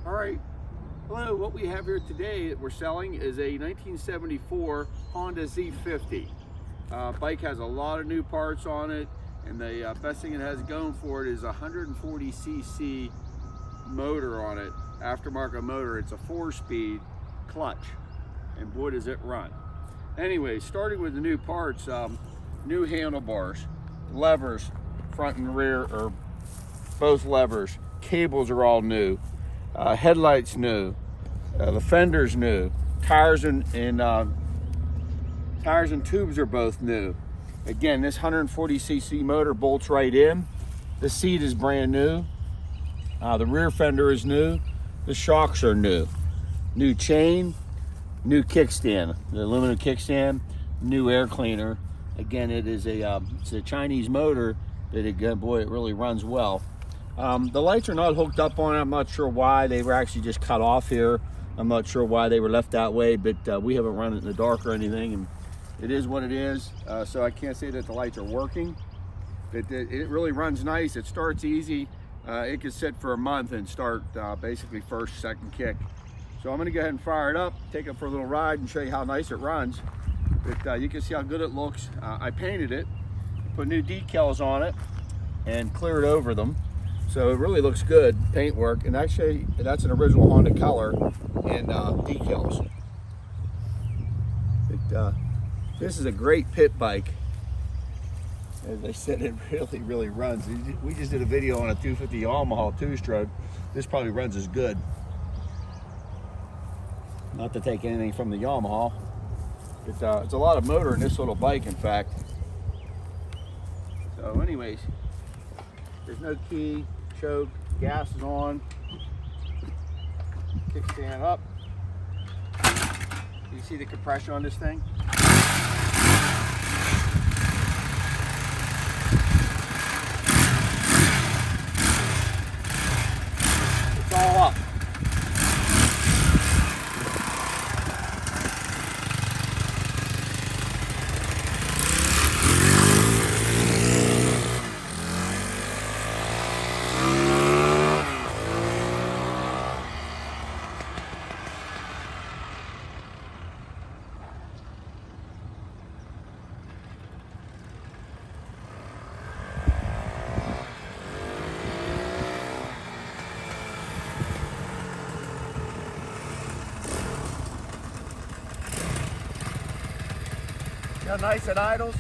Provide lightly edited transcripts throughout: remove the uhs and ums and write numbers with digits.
All right, hello, what we have here today that we're selling is a 1974 Honda Z50. Bike has a lot of new parts on it, and the best thing it has going for it is a 140cc motor on it, aftermarket motor. It's a 4-speed clutch, and boy does it run. Anyway, starting with the new parts, new handlebars, levers, front and rear, or both levers, cables are all new. Headlights new, the fenders new, tires and tubes are both new. Again, this 140cc motor bolts right in. The seat is brand new. The rear fender is new. The shocks are new. New chain, new kickstand, the aluminum kickstand, new air cleaner. Again, it's a Chinese motor that boy, it really runs well. The lights are not hooked up on it. I'm not sure why. They were actually just cut off here. I'm not sure why they were left that way, but we haven't run it in the dark or anything, and it is what it is. So I can't say that the lights are working, but it really runs nice. It starts easy. It can sit for a month and start basically first, second kick. So I'm gonna go ahead and fire it up, take it for a little ride and show you how nice it runs. But you can see how good it looks. I painted it, put new decals on it, and cleared over them. So it really looks good, paintwork, and actually that's an original Honda color and decals. This is a great pit bike. As I said, it really runs. We just did a video on a 250 Yamaha 2-stroke. This probably runs as good. Not to take anything from the Yamaha. It's a lot of motor in this little bike, in fact. So anyways, there's no key, choke, gas is on, kickstand up. You see the compression on this thing? It's all up. How nice it idles.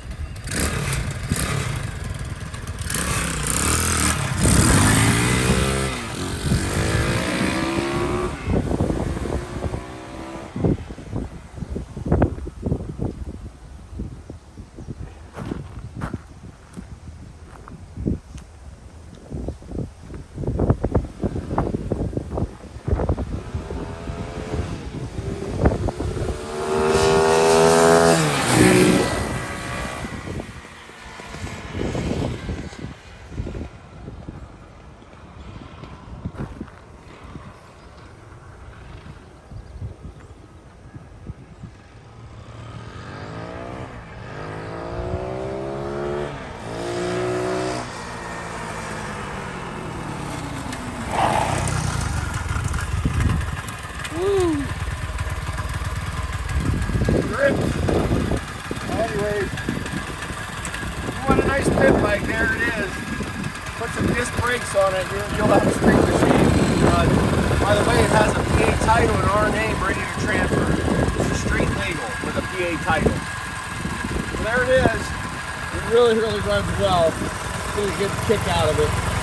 Anyways, if you want a nice pit bike, there it is. Put some disc brakes on it, you'll have a street machine. By the way, it has a PA title in our name ready to transfer. It's a street legal with a PA title. So there it is. It really runs well. Really get a kick out of it.